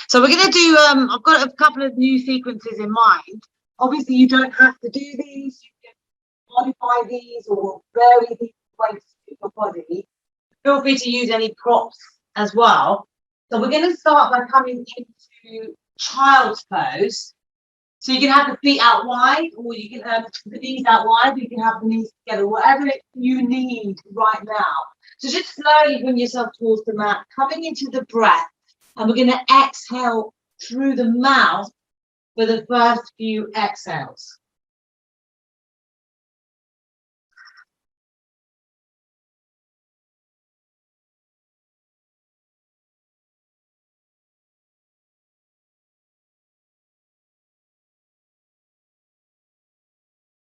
So we're going to do, I've got a couple of new sequences in mind. Obviously, you don't have to do these. You can modify these or vary these ways to suit your body. Feel free to use any props as well. So we're going to start by coming into child's pose. So you can have the feet out wide, or you can have the knees out wide, you can have the knees together, whatever you need right now. So just slowly bring yourself towards the mat, coming into the breath, and we're going to exhale through the mouth for the first few exhales.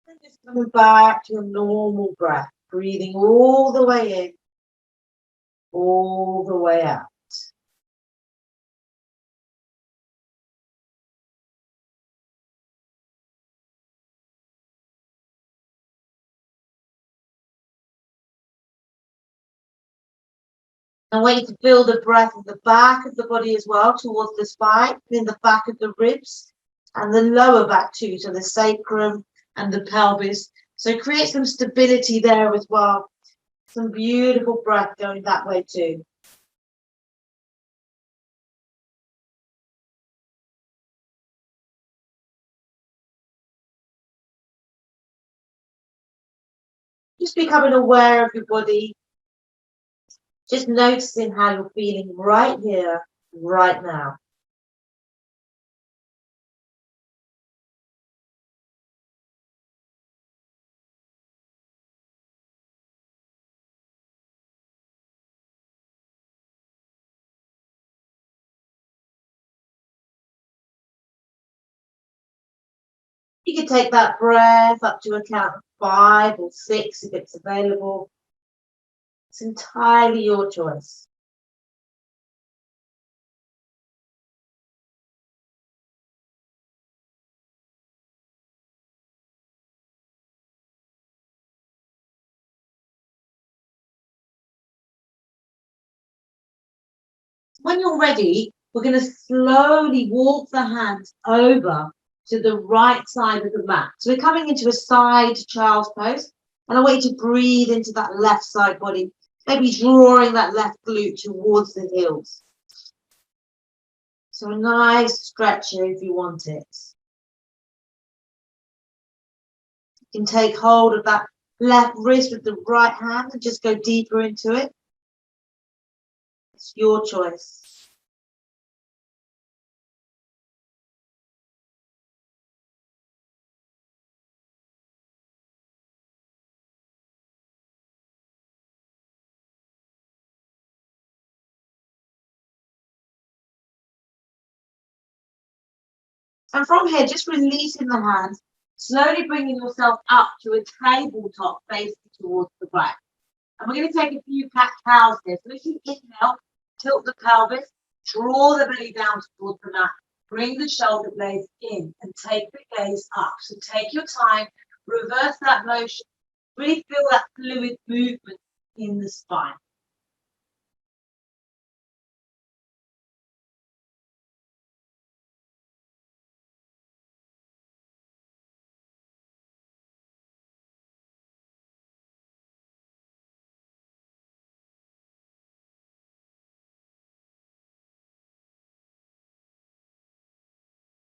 And just coming back to a normal breath, breathing all the way in, all the way out. I want you to feel the breath at the back of the body as well, towards the spine, in the back of the ribs, and the lower back too, so the sacrum and the pelvis. So create some stability there as well. Some beautiful breath going that way too. Just becoming aware of your body. Just noticing how you're feeling right here, right now. You can take that breath up to a count of 5 or 6 if it's available. It's entirely your choice. When you're ready, we're going to slowly walk the hands over to the right side of the mat. So we're coming into a side child's pose, and I want you to breathe into that left side body, maybe drawing that left glute towards the heels. So a nice stretch here if you want it. You can take hold of that left wrist with the right hand and just go deeper into it. It's your choice. And from here, just releasing the hands, slowly bringing yourself up to a tabletop facing towards the right. And we're going to take a few cat cows here. So if you inhale, tilt the pelvis, draw the belly down towards the mat, bring the shoulder blades in and take the gaze up. So take your time, reverse that motion, really feel that fluid movement in the spine.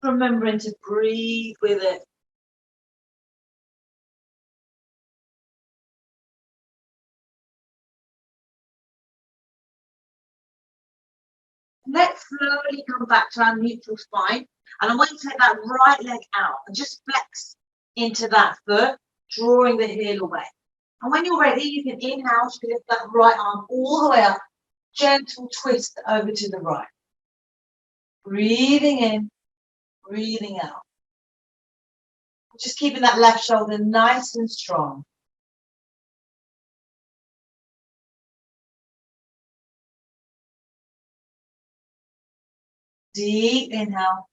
Remembering to breathe with it. Let's slowly come back to our neutral spine. And I want you to take that right leg out and just flex into that foot, drawing the heel away. And when you're ready, you can inhale, you can lift that right arm all the way up, gentle twist over to the right. Breathing in, breathing out. Just keeping that left shoulder nice and strong. Deep inhale.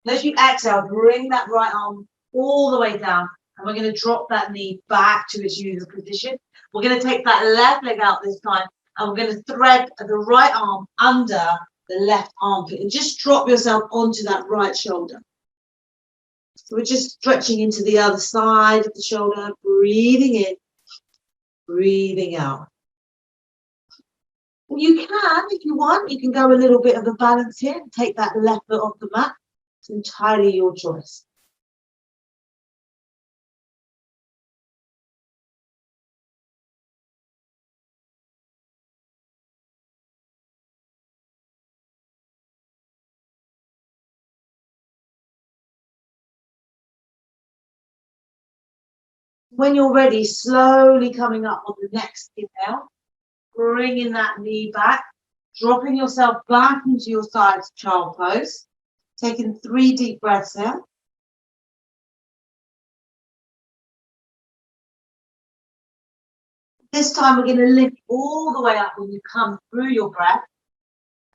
As you exhale, bring that right arm all the way down. And we're going to drop that knee back to its usual position. We're going to take that left leg out this time. And we're going to thread the right arm under the left armpit, and just drop yourself onto that right shoulder. So we're just stretching into the other side of the shoulder, breathing in, breathing out. You can, if you want, you can go a little bit of a balance here and take that left foot off the mat. It's entirely your choice. When you're ready, slowly coming up on the next inhale, bringing that knee back, dropping yourself back into your sides child pose, taking 3 deep breaths here. This time we're going to lift all the way up when you come through your breath.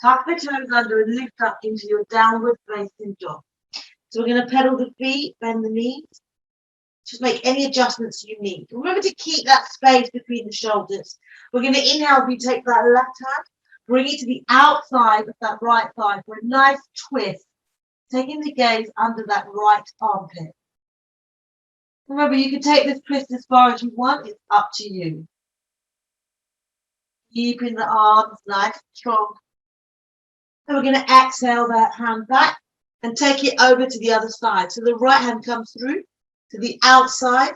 Tuck the toes under and lift up into your downward facing dog. So we're going to pedal the feet, bend the knees. Just make any adjustments you need. Remember to keep that space between the shoulders. We're going to inhale, we take that left hand, bring it to the outside of that right thigh for a nice twist, taking the gaze under that right armpit. Remember, you can take this twist as far as you want. It's up to you. Keeping the arms nice and strong. And we're going to exhale that hand back and take it over to the other side. So the right hand comes through to the outside,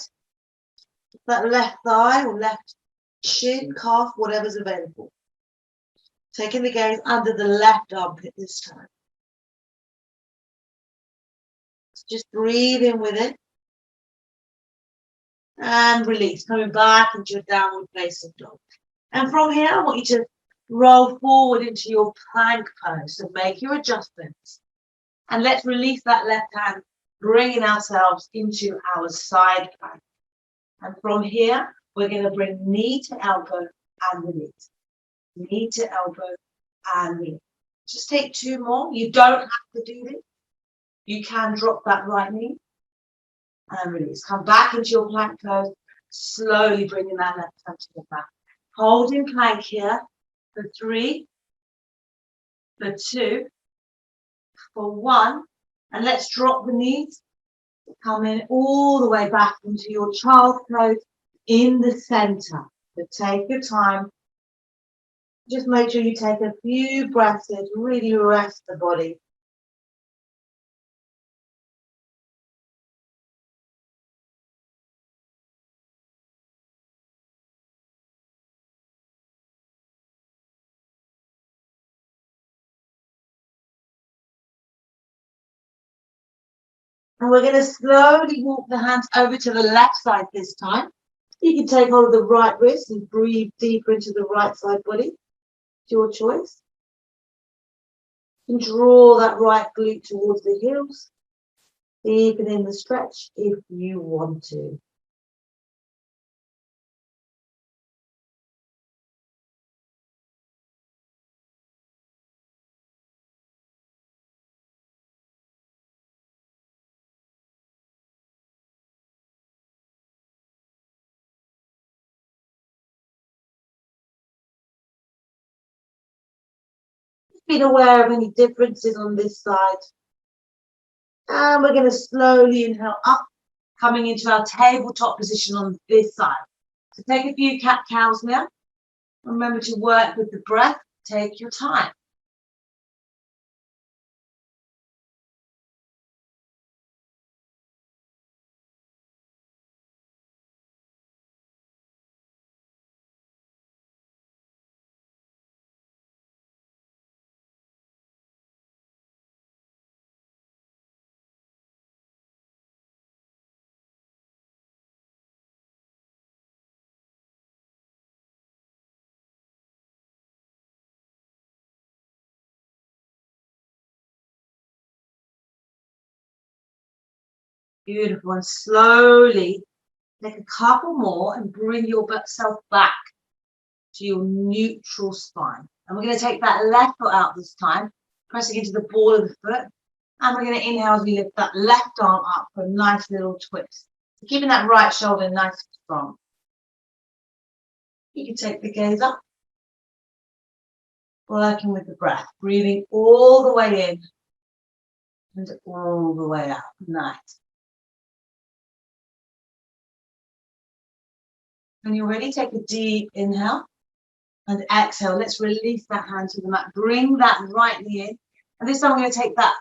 that left thigh or left shin, calf, whatever's available. Taking the gaze under the left armpit this time. So just breathe in with it. And release, coming back into your downward facing dog. And from here, I want you to roll forward into your plank pose. So make your adjustments. And let's release that left hand, bringing ourselves into our side plank. And from here, we're going to bring knee to elbow and release. Knee to elbow and release. Just take 2 more. You don't have to do this. You can drop that right knee and release. Come back into your plank pose, slowly bringing that left hand to the back. Holding plank here for 3, for 2, for 1. And let's drop the knees. Come in all the way back into your child's pose in the center. So take your time. Just make sure you take a few breaths in to really rest the body. And we're going to slowly walk the hands over to the left side this time. You can take hold of the right wrist and breathe deeper into the right side body. It's your choice. You can draw that right glute towards the heels. Deepen in the stretch if you want to. Be aware of any differences on this side. And we're going to slowly inhale up, coming into our tabletop position on this side. So take a few cat-cows now. Remember to work with the breath. Take your time. Beautiful. And slowly take a couple more and bring yourself back to your neutral spine. And we're going to take that left foot out this time, pressing into the ball of the foot. And we're going to inhale as we lift that left arm up for a nice little twist. So keeping that right shoulder nice and strong. You can take the gaze up. working with the breath, breathing all the way in and all the way out. Nice. When you're ready, take a deep inhale and exhale. Let's release that hand to the mat. Bring that right knee in. And this time I'm going to take that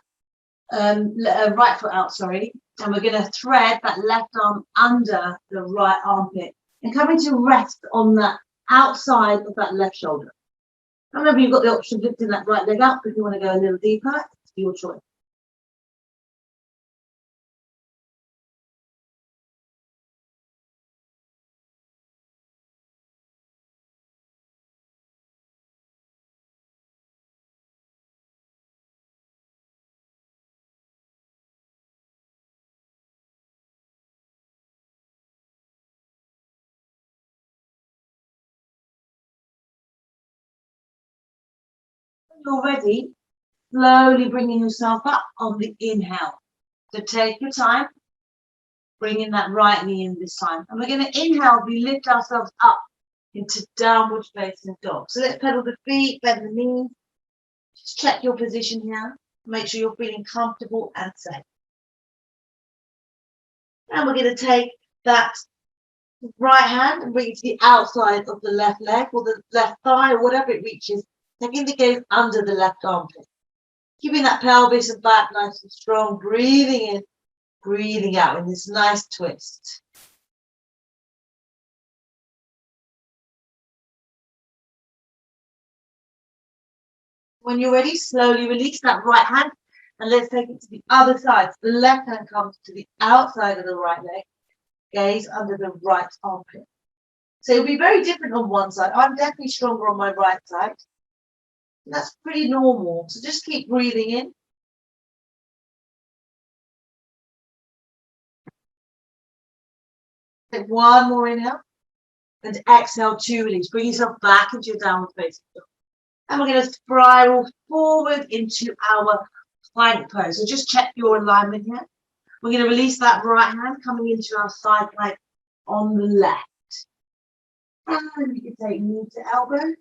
right foot out, sorry. And we're going to thread that left arm under the right armpit and coming to rest on the outside of that left shoulder. Remember, you've got the option of lifting that right leg up if you want to go a little deeper. It's your choice. When you're ready, slowly bringing yourself up on the inhale. So take your time, bringing that right knee in this time. And we're going to inhale, we lift ourselves up into downward facing dog. So let's pedal the feet, bend the knees. Just check your position here. Make sure you're feeling comfortable and safe. And we're going to take that right hand and bring it to the outside of the left leg or the left thigh or whatever it reaches. Taking the gaze under the left armpit. Keeping that pelvis and back nice and strong. Breathing in, breathing out in this nice twist. When you're ready, slowly release that right hand and let's take it to the other side. The left hand comes to the outside of the right leg. Gaze under the right armpit. So it'll be very different on one side. I'm definitely stronger on my right side. And that's pretty normal. So just keep breathing in. Take one more inhale. And exhale to release. Bring yourself back into your downward facing dog. And we're going to spiral forward into our plank pose. So just check your alignment here. We're going to release that right hand coming into our side plank on the left. And you can take knee to elbow.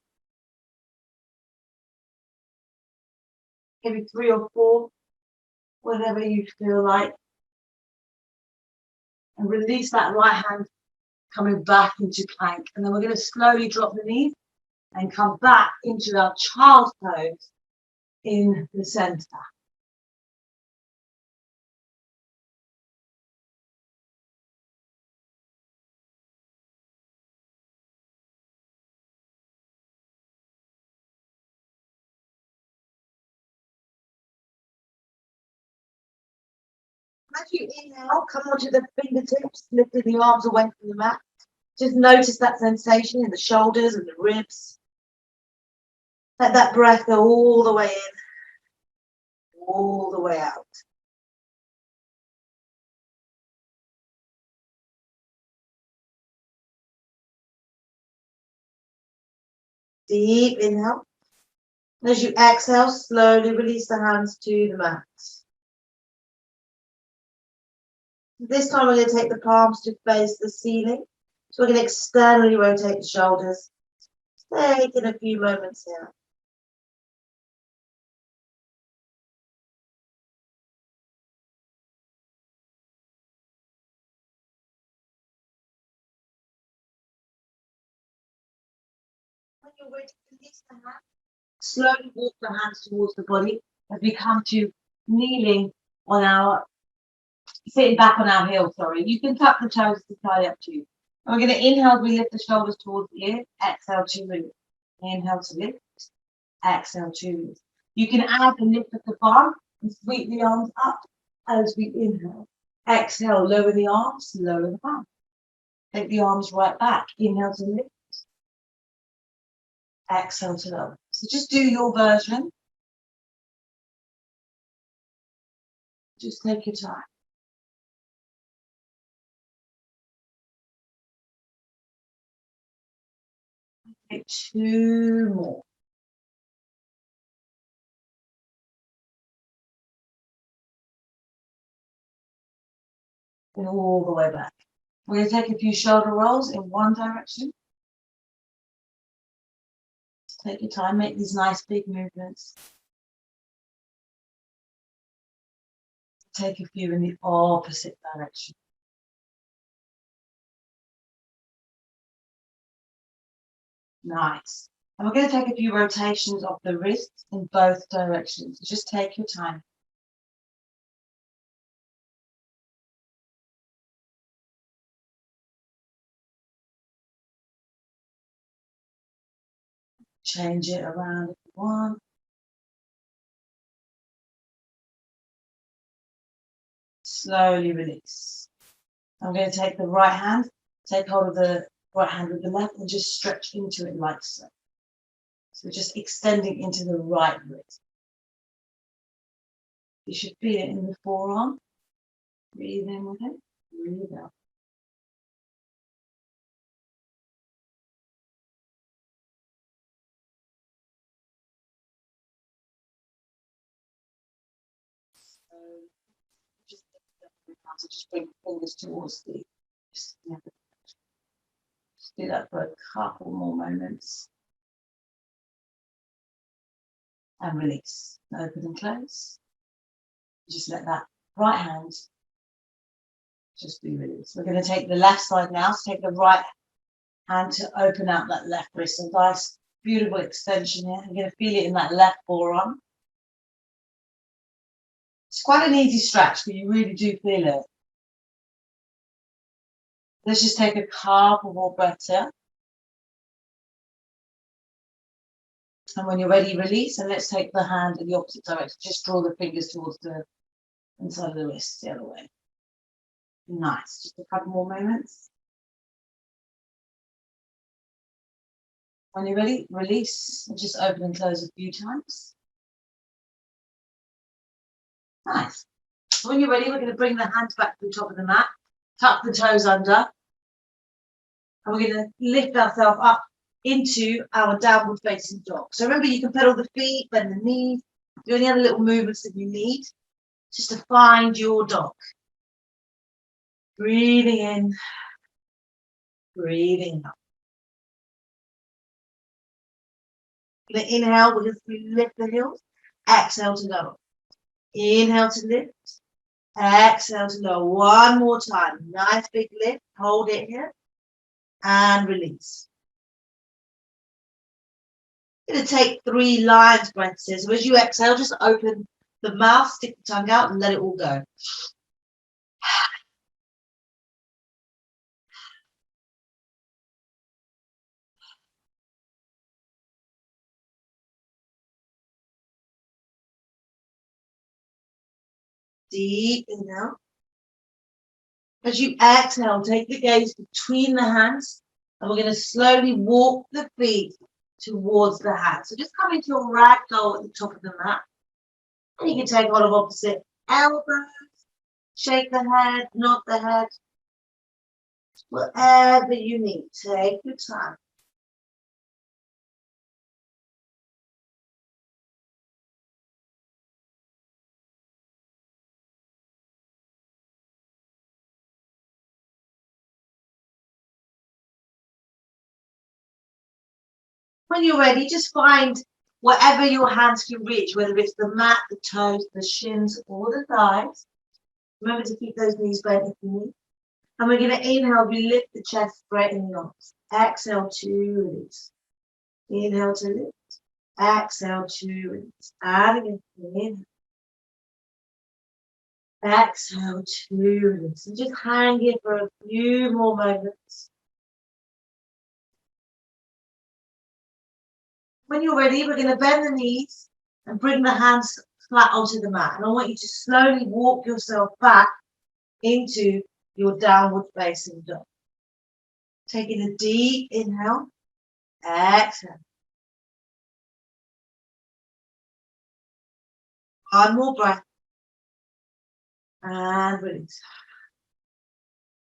Maybe 3 or 4, whatever you feel like. And release that right hand coming back into plank. And then we're going to slowly drop the knees and come back into our child's pose in the center. As you inhale, come onto the fingertips, lifting the arms away from the mat. Just notice that sensation in the shoulders and the ribs. Let that breath go all the way in, all the way out. Deep inhale. And as you exhale, slowly release the hands to the mat. This time we're going to take the palms to face the ceiling. So we're going to externally rotate the shoulders. Taking a few moments here. When you're ready, release the hands. Slowly walk the hands towards the body as we come to kneeling on our, sitting back on our heels, sorry. You can tuck the toes, it's entirely up to you. And we're going to inhale, we lift the shoulders towards the ear, exhale to release. Inhale to lift, exhale to release. You can add the lift of the palm and sweep the arms up as we inhale. Exhale, lower the arms, lower the palm. Take the arms right back. Inhale to lift. Exhale to lower. So just do your version. Just take your time. Take 2 more. And all the way back. We're going to take a few shoulder rolls in one direction. Take your time, make these nice big movements. Take a few in the opposite direction. Nice. And we're going to take a few rotations of the wrists in both directions. Just take your time. Change it around if you want. Slowly release. I'm going to take the right hand, take hold of the right hand with the left and just stretch into it like so. So just extending into the right wrist. You should feel it in the forearm. Breathe in with it, breathe out. So just bring the fingers towards the just do that for a couple more moments. And release. Open and close. Just let that right hand just be released. We're going to take the left side now. So take the right hand to open out that left wrist. A nice, beautiful extension here. I'm going to feel it in that left forearm. It's quite an easy stretch, but you really do feel it. Let's just take a couple more breaths here. And when you're ready, release. And let's take the hand in the opposite direction. Just draw the fingers towards the inside of the wrist, the other way. Nice. Just a couple more moments. When you're ready, release. And just open and close a few times. Nice. When you're ready, we're going to bring the hands back to the top of the mat. Tuck the toes under. And we're going to lift ourselves up into our downward facing dog. So remember, you can pedal the feet, bend the knees, do any other little movements that you need just to find your dog. Breathing in, breathing out. Going to inhale, we're going to lift the heels. Exhale to lower. Inhale to lift. Exhale to lower. One more time. Nice big lift. Hold it here. And release. I'm going to take 3 lion's breaths here. So as you exhale, just open the mouth, stick the tongue out, and let it all go. Deep inhale. As you exhale, take the gaze between the hands, and we're going to slowly walk the feet towards the hands. So just come into your ragdoll at the top of the mat. And you can take hold of opposite elbows, shake the head, nod the head, whatever you need. Take your time. When you're ready, just find whatever your hands can reach, whether it's the mat, the toes, the shins, or the thighs. Remember to keep those knees bent if you need. And we're going to inhale, we lift the chest, straighten the arms. Exhale to release. Inhale to lift. Exhale to release. And again, inhale. Exhale to release. And just hang here for a few more moments. When you're ready, we're going to bend the knees and bring the hands flat onto the mat. And I want you to slowly walk yourself back into your downward facing dog. Taking a deep inhale. Exhale. One more breath. And release.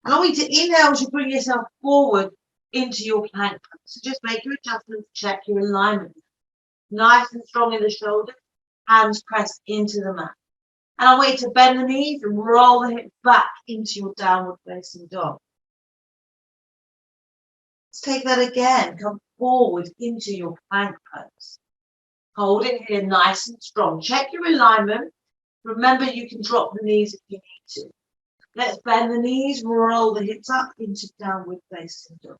And I want you to inhale as you bring yourself forward into your plank. So just make your adjustments, check your alignment. Nice and strong in the shoulders, hands pressed into the mat. And I want you to bend the knees and roll the hips back into your downward facing dog. Let's take that again. Come forward into your plank pose. Hold it here nice and strong. Check your alignment. Remember, you can drop the knees if you need to. Let's bend the knees, roll the hips up into downward facing dog.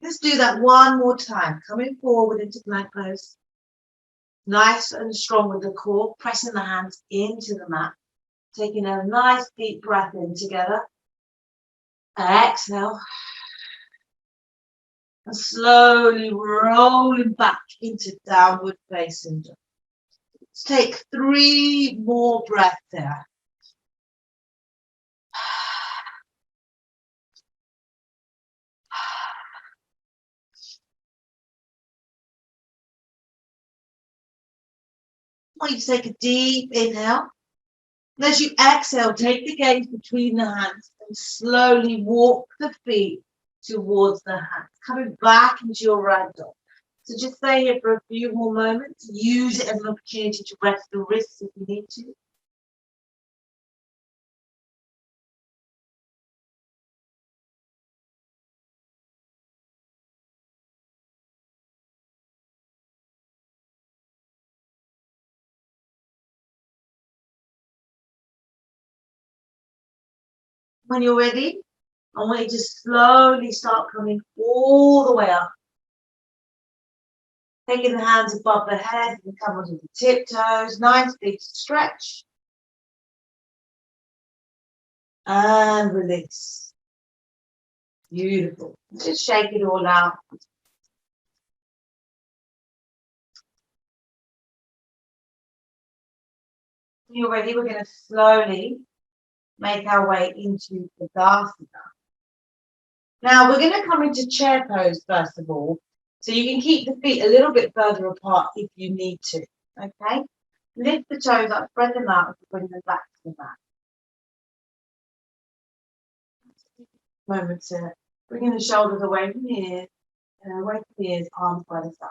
Let's do that one more time. Coming forward into plank pose. Nice and strong with the core, pressing the hands into the mat. Taking a nice deep breath in together. Exhale. And slowly rolling back into downward facing dog. Let's take 3 more breaths there. I want you to take a deep inhale. And as you exhale, take the gaze between the hands and slowly walk the feet towards the hands, coming back into your ragdoll. So just stay here for a few more moments. Use it as an opportunity to rest the wrists if you need to. When you're ready, I want you to slowly start coming all the way up. Taking the hands above the head and come onto the tiptoes. Nice big stretch. And release. Beautiful. Just shake it all out. When you're ready, we're going to slowly make our way into the Tadasana. Now we're going to come into chair pose first of all. So you can keep the feet a little bit further apart if you need to. Okay? Lift the toes up, spread them out, and bring them back to the mat. Moment to bringing the shoulders away from the ears, and away from the ears, arms by the side.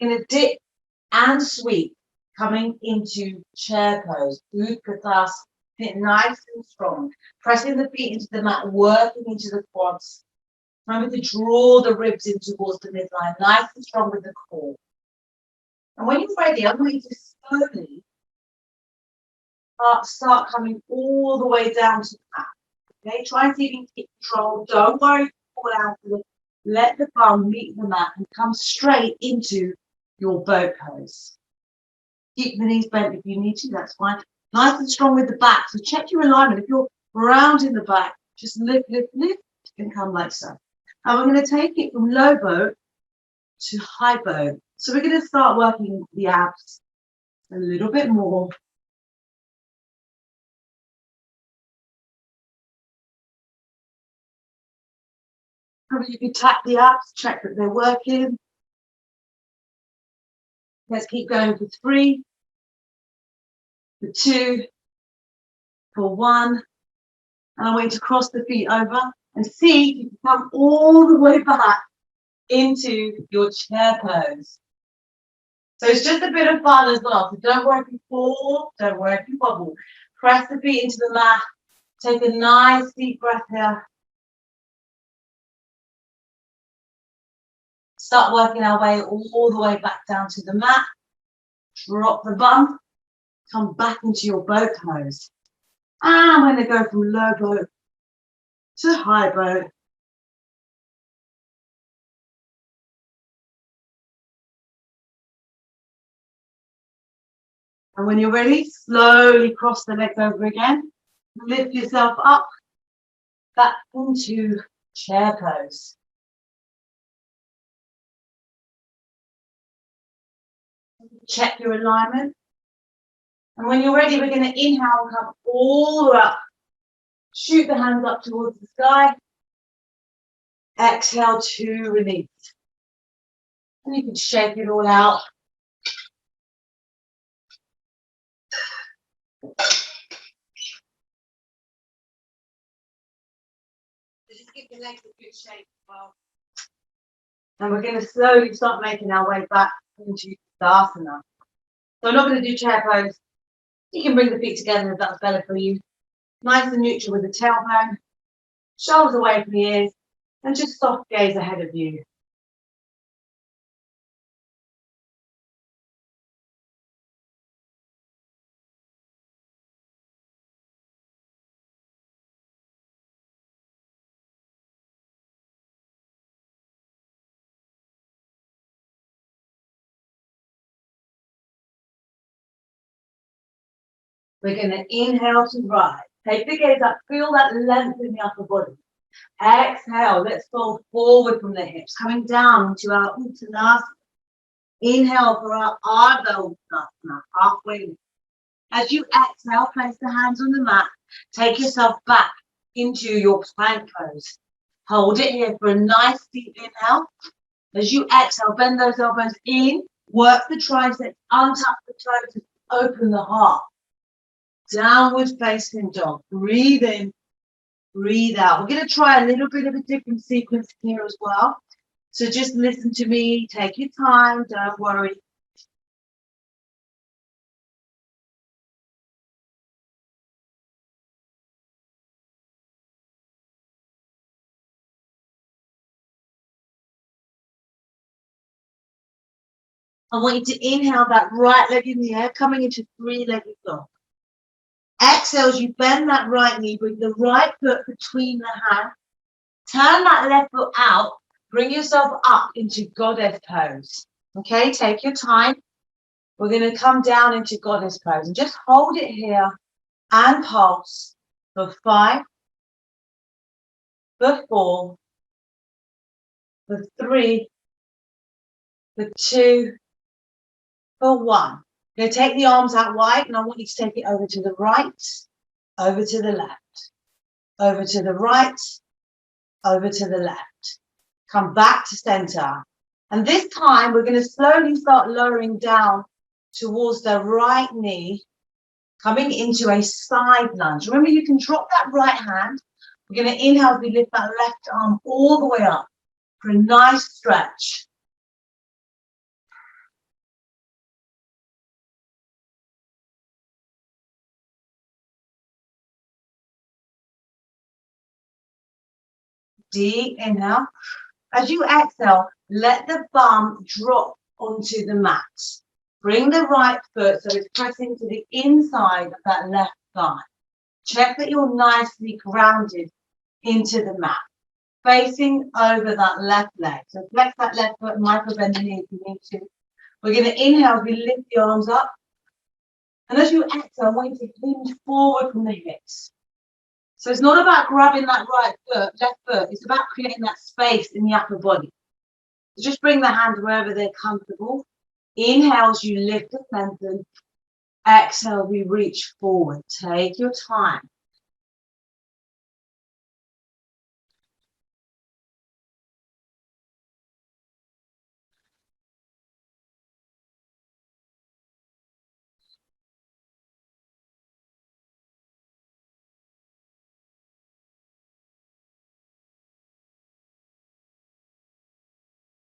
Going to dip and sweep, coming into chair pose, Utkatasana, sit nice and strong, pressing the feet into the mat, working into the quads. Remember to draw the ribs in towards the midline, nice and strong with the core. And when you're ready, I want you to slowly start coming all the way down to the mat. Okay, try and see if you can keep control. Don't worry if you fall out of it. Let the bum meet the mat and come straight into your boat pose. Keep the knees bent if you need to, that's fine. Nice and strong with the back. So check your alignment. If you're round in the back, just lift, lift, lift, and come like so. And we're going to take it from low boat to high boat. So we're going to start working the abs a little bit more. Probably you can tap the abs, check that they're working. Let's keep going for 3, for 2, for 1. And I want you to cross the feet over and see if you can come all the way back into your chair pose. So it's just a bit of fun as well. So don't worry if you fall, don't worry if you wobble. Press the feet into the mat. Take a nice deep breath here. Start working our way all the way back down to the mat. Drop the bum. Come back into your boat pose. And we're going to go from low boat to high boat. And when you're ready, slowly cross the legs over again. Lift yourself up, back into chair pose. Check your alignment. And when you're ready, we're going to inhale and come all the way up. Shoot the hands up towards the sky. Exhale to release. And you can shake it all out. Just give your legs a good shake as well. And we're going to slowly start making our way back into Asana. So I'm not going to do chair pose. You can bring the feet together if that's better for you. Nice and neutral with the tailbone, shoulders away from the ears, and just soft gaze ahead of you. We're going to inhale to rise. Take the gaze up, feel that length in the upper body. Exhale, let's fold forward from the hips, coming down into our Uttanasana. Inhale for our Ardha Uttanasana, halfway lift. As you exhale, place the hands on the mat. Take yourself back into your plank pose. Hold it here for a nice deep inhale. As you exhale, bend those elbows in, work the triceps, untap the toes, open the heart. Downward facing dog. Breathe in, breathe out. We're going to try a little bit of a different sequence here as well. So just listen to me, take your time, don't worry. I want you to inhale that right leg in the air, coming into three-legged dog. Exhale as you bend that right knee, bring the right foot between the hands. Turn that left foot out, bring yourself up into goddess pose. Okay, take your time. We're going to come down into goddess pose and just hold it here and pulse for 5, for 4, for 3, for 2, for 1. You're going to take the arms out wide and I want you to take it over to the right, over to the left, over to the right, over to the left. Come back to center. And this time we're going to slowly start lowering down towards the right knee, coming into a side lunge. Remember, you can drop that right hand. We're going to inhale as we lift that left arm all the way up for a nice stretch. Deep inhale. As you exhale, let the bum drop onto the mat. Bring the right foot so it's pressing to the inside of that left thigh. Check that you're nicely grounded into the mat, facing over that left leg. So flex that left foot, micro bend the knee if you need to. We're going to inhale as we lift the arms up. And as you exhale, I want you to hinge forward from the hips. So it's not about grabbing that right foot, left foot. It's about creating that space in the upper body. So just bring the hands wherever they're comfortable. Inhale as you lift and lengthen. Exhale, we reach forward. Take your time.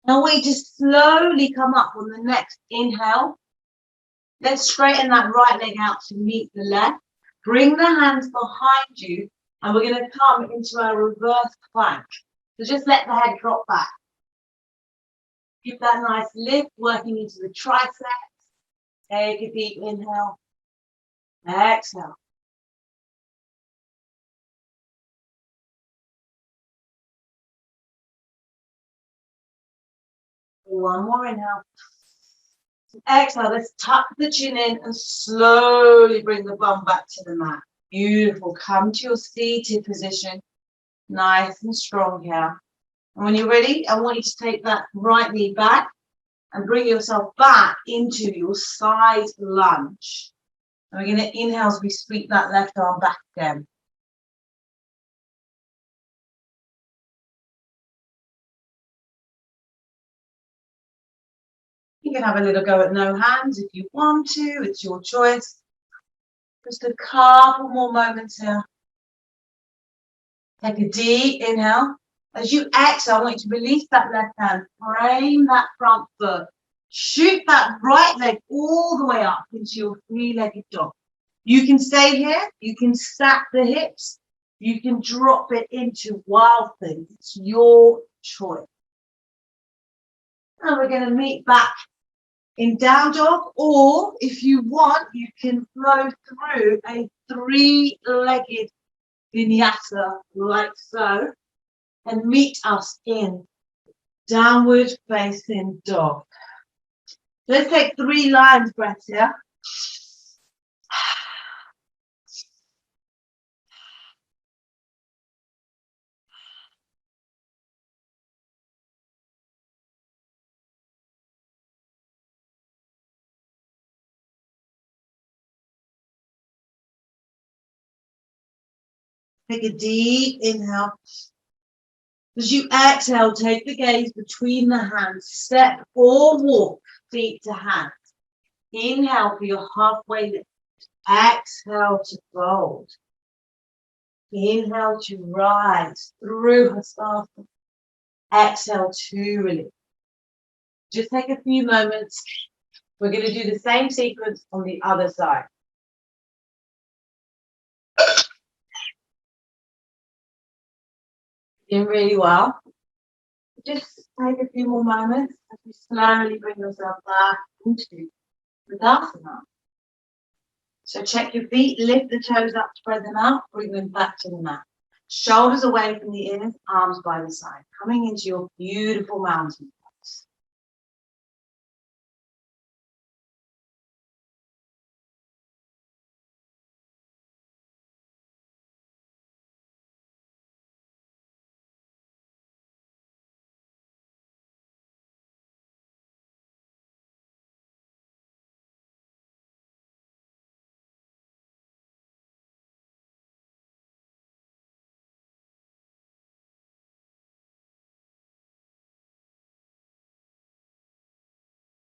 Now we just slowly come up on the next inhale. Let's straighten that right leg out to meet the left. Bring the hands behind you and we're going to come into our reverse plank. So just let the head drop back. Give that nice lift, working into the triceps. Take a deep inhale. Exhale. One more inhale. Exhale, let's tuck the chin in and slowly bring the bum back to the mat. Beautiful. Come to your seated position. Nice and strong here. And when you're ready, I want you to take that right knee back and bring yourself back into your side lunge. And we're going to inhale as we sweep that left arm back again. You can have a little go at no hands if you want to. It's your choice. Just a couple more moments here. Take a deep inhale. As you exhale, I want you to release that left hand. Frame that front foot. Shoot that right leg all the way up into your three-legged dog. You can stay here. You can stack the hips. You can drop it into wild thing. It's your choice. And we're going to meet back in down dog, or if you want, you can flow through a three-legged vinyasa like so, and meet us in downward facing dog. Let's take 3 lines breaths here. Take a deep inhale. As you exhale, take the gaze between the hands. Step or walk feet to hands. Inhale for your halfway lift. Exhale to fold. Inhale to rise through Hastasana. Exhale to release. Just take a few moments. We're going to do the same sequence on the other side. Doing really well. Just take a few more moments as you slowly bring yourself back into Tadasana. So check your feet, lift the toes up, spread them out, bring them back to the mat. Shoulders away from the ears, arms by the side. Coming into your beautiful mountain pose.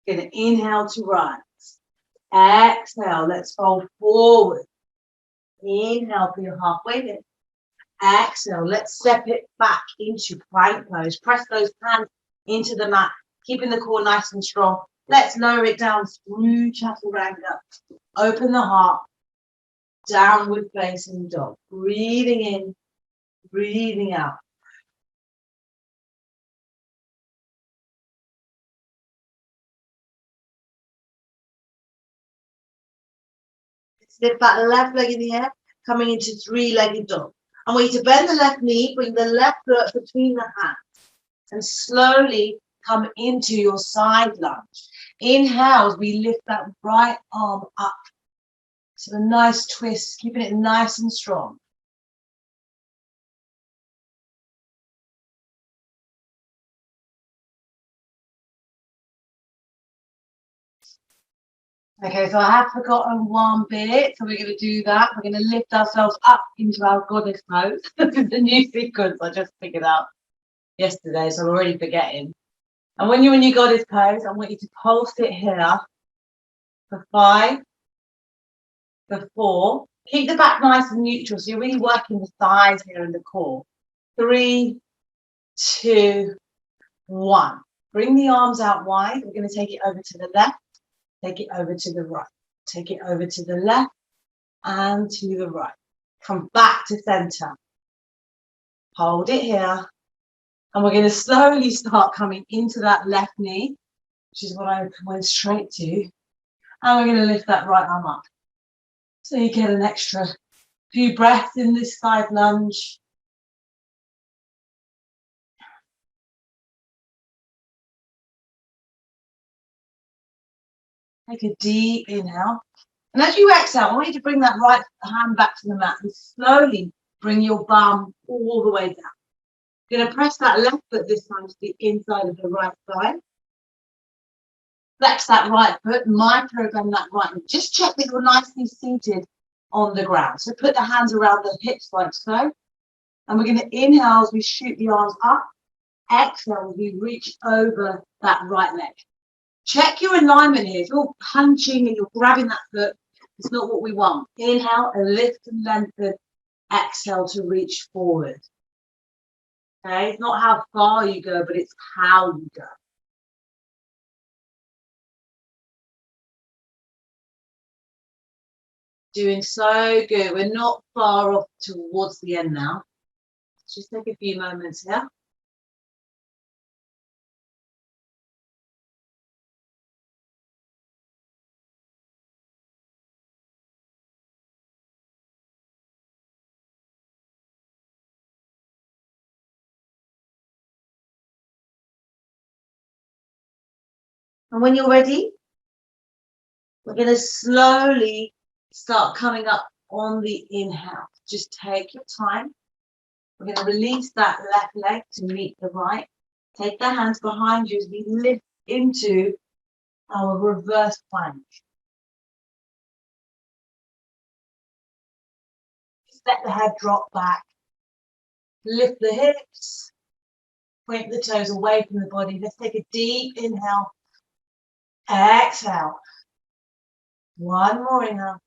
Going to inhale to rise. Exhale, let's fold forward. Inhale for your halfway lift. Exhale, let's step it back into plank pose. Press those hands into the mat, keeping the core nice and strong. Let's lower it down through Chaturanga. Open the heart. Downward facing dog. Breathing in, breathing out. Lift that left leg in the air, coming into three-legged dog. I want you to bend the left knee, bring the left foot between the hands, and slowly come into your side lunge. Inhale as we lift that right arm up. So a nice twist, keeping it nice and strong. Okay, so I have forgotten one bit, so we're going to do that. We're going to lift ourselves up into our goddess pose. This is the new sequence I just figured out yesterday, so I'm already forgetting. And when you're in your goddess pose, I want you to pulse it here for 5, for 4. Keep the back nice and neutral, so you're really working the thighs here and the core. 3, 2, 1. Bring the arms out wide. We're going to take it over to the left. Take it over to the right. Take it over to the left and to the right. Come back to center. Hold it here. And we're going to slowly start coming into that left knee, which is what I went straight to. And we're going to lift that right arm up. So you get an extra few breaths in this side lunge. Take a deep inhale. And as you exhale, I want you to bring that right hand back to the mat and slowly bring your bum all the way down. You're going to press that left foot this time to the inside of the right thigh. Flex that right foot, microgram that right foot. Just check that you're nicely seated on the ground. So put the hands around the hips like so. And we're going to inhale as we shoot the arms up. Exhale as we reach over that right leg. Check your alignment here. If you're punching and you're grabbing that foot, It's not what we want. Inhale and lift and lengthen. Exhale to reach forward. Okay, it's not how far you go, but it's how you go. Doing so good. We're not far off towards the end now. Just take a few moments here. And when you're ready, we're going to slowly start coming up on the inhale. Just take your time. We're going to release that left leg to meet the right. Take the hands behind you as we lift into our reverse plank. Just let the head drop back. Lift the hips. Point the toes away from the body. Let's take a deep inhale. Exhale. One more inhale.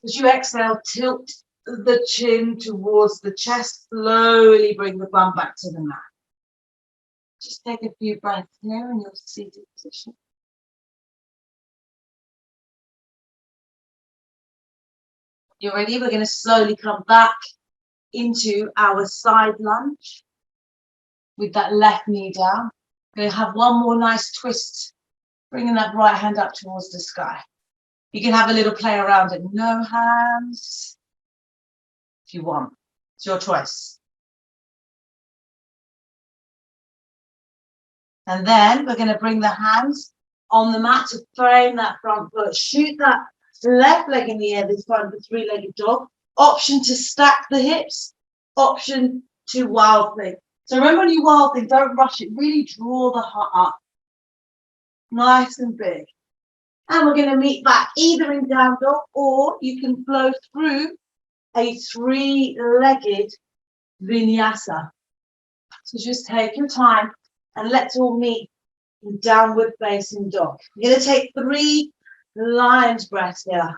As you exhale, tilt the chin towards the chest. Slowly bring the bum back to the mat. Just take a few breaths here in your seated position. You're ready? We're going to slowly come back into our side lunge with that left knee down. We're going to have one more nice twist, bringing that right hand up towards the sky. You can have a little play around it. No hands if you want. It's your choice. And then we're going to bring the hands on the mat to frame that front foot. Shoot that left leg in the air this time for three-legged dog. Option to stack the hips. Option to wild thing. So remember when you wild thing, don't rush it. Really draw the heart up. Nice and big. And we're going to meet back either in down dog or you can flow through a three-legged vinyasa. So just take your time and let's all meet in downward facing dog. You're going to take 3 lion's breaths here.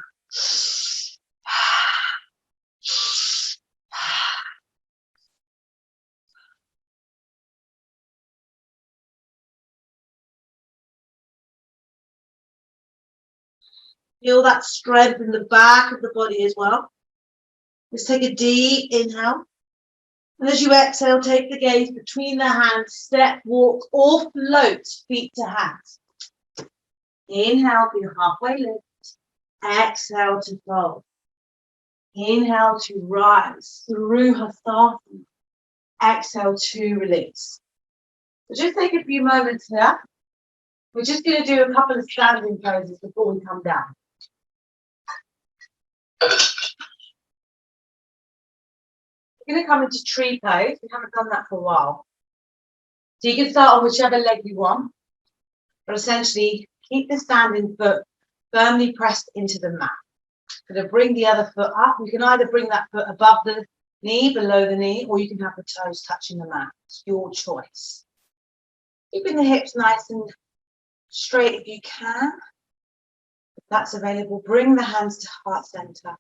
Feel that strength in the back of the body as well. Let's take a deep inhale. And as you exhale, take the gaze between the hands, step, walk, or float feet to hands. Inhale for your halfway lift. Exhale to fold. Inhale to rise through Hastasana. Exhale to release. So just take a few moments here. We're just going to do a couple of standing poses before we come down. We're going to come into tree pose. We haven't done that for a while. So you can start on whichever leg you want, but essentially keep the standing foot firmly pressed into the mat. Going to bring the other foot up. You can either bring that foot above the knee, below the knee, or you can have the toes touching the mat. It's your choice. Keeping the hips nice and straight if you can. If that's available, bring the hands to heart center.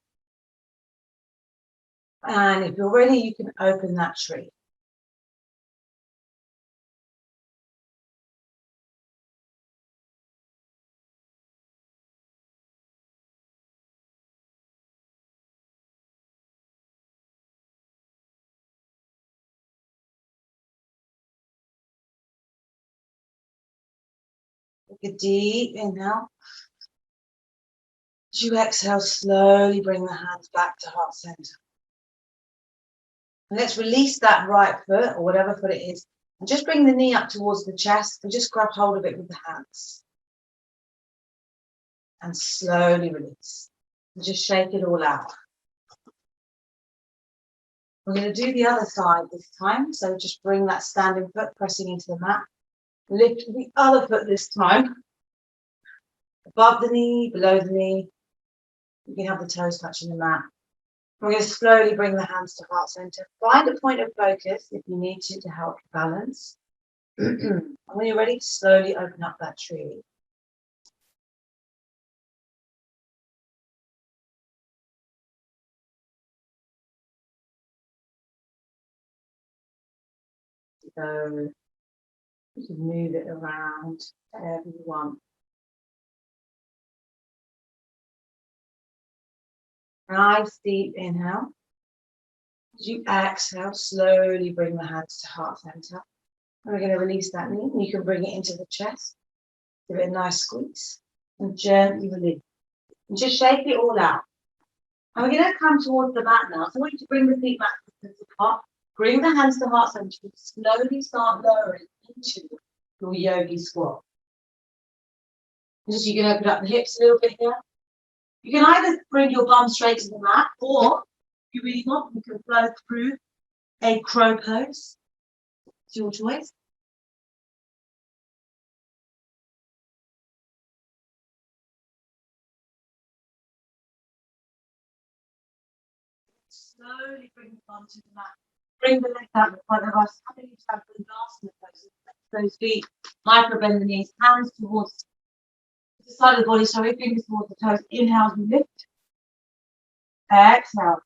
And if you're ready, you can open that tree. Take a deep inhale. As you exhale, slowly bring the hands back to heart center. And let's release that right foot or whatever foot it is. And just bring the knee up towards the chest and just grab hold of it with the hands. And slowly release. And just shake it all out. We're going to do the other side this time. So just bring that standing foot pressing into the mat. Lift the other foot this time. Above the knee, below the knee. You can have the toes touching the mat. We're going to slowly bring the hands to heart center. Find a point of focus if you need to help you balance. And when you're ready, slowly open up that tree. So you can move it around wherever you want. Nice deep inhale. As you exhale, slowly bring the hands to heart center. And we're going to release that knee. You can bring it into the chest. Give it a nice squeeze. And gently release. And just shake it all out. And we're going to come towards the mat now. So I want you to bring the feet back to the top. Bring the hands to heart center. Slowly start lowering into your yogi squat. Just you can open up the hips a little bit here. You can either bring your bum straight to the mat, or if you really want, you can flow through a crow pose. It's your choice. Slowly bring the bum to the mat. Bring the legs out in front of us. Having you have the last pose. Those feet, micro bend the knees, hands towards the side of the body. Sorry, fingers towards the toes. Inhale as we lift. Exhale.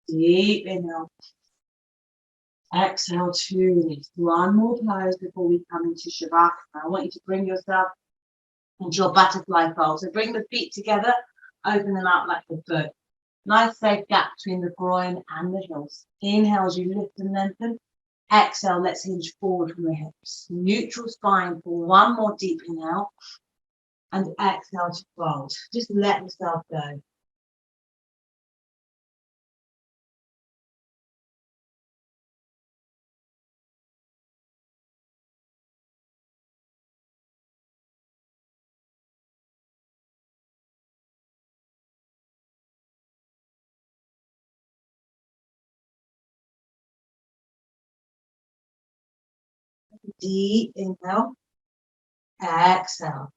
Deep inhale. Exhale to release. One more pose before we come into Shavasana. I want you to bring yourself into your butterfly fold. So bring the feet together, open them out like a book. Nice safe gap between the groin and the heels. Inhale as you lift and lengthen. Exhale, let's hinge forward from the hips. Neutral spine for one more deep inhale. And exhale to fold. Just let yourself go. Deep inhale. Exhale.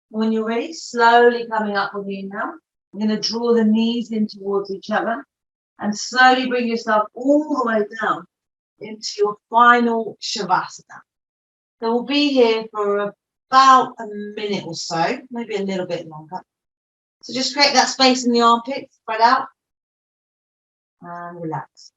When you're ready, slowly coming up with the inhale. I'm going to draw the knees in towards each other and slowly bring yourself all the way down into your final Shavasana. So we'll be here for about a minute or so, maybe a little bit longer. So just create that space in the armpits, spread out and relax.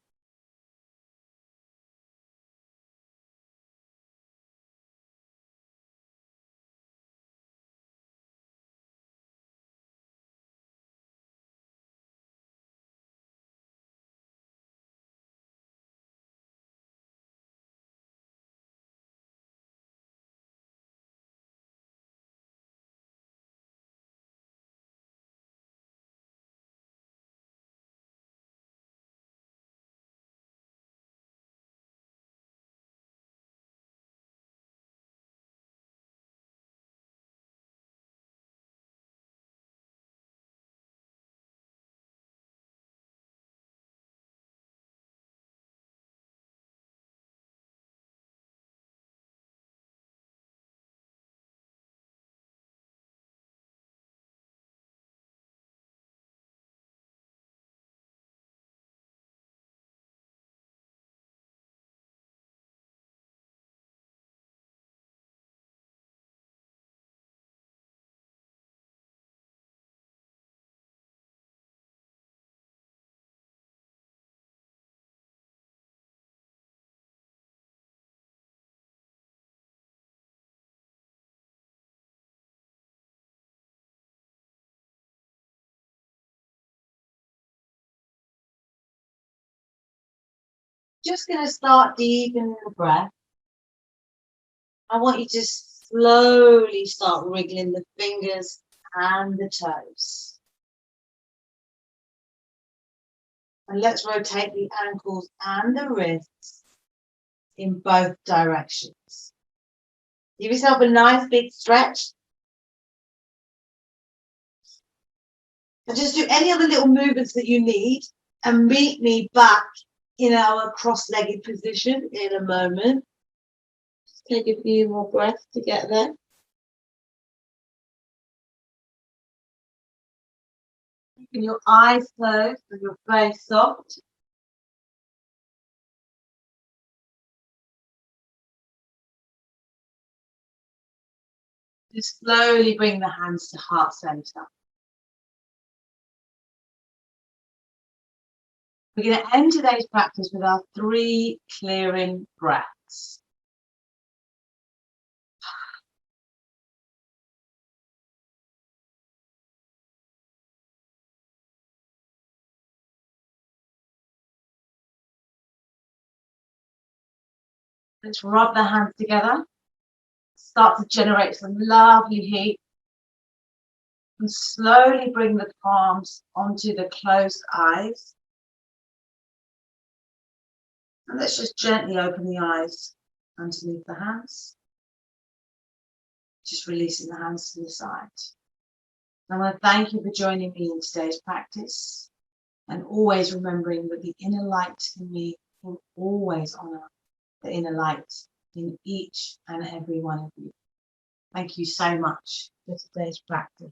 Just going to start deepening the breath. I want you to slowly start wriggling the fingers and the toes. And let's rotate the ankles and the wrists in both directions. Give yourself a nice big stretch. And just do any other little movements that you need and meet me back in our cross-legged position in a moment. Just take a few more breaths to get there. Keeping your eyes closed and your face soft. Just slowly bring the hands to heart center. We're going to end today's practice with our 3 clearing breaths. Let's rub the hands together. Start to generate some lovely heat. And slowly bring the palms onto the closed eyes. And let's just gently open the eyes underneath the hands. Just releasing the hands to the side. I want to thank you for joining me in today's practice, and always remembering that the inner light in me will always honor the inner light in each and every one of you. Thank you so much for today's practice.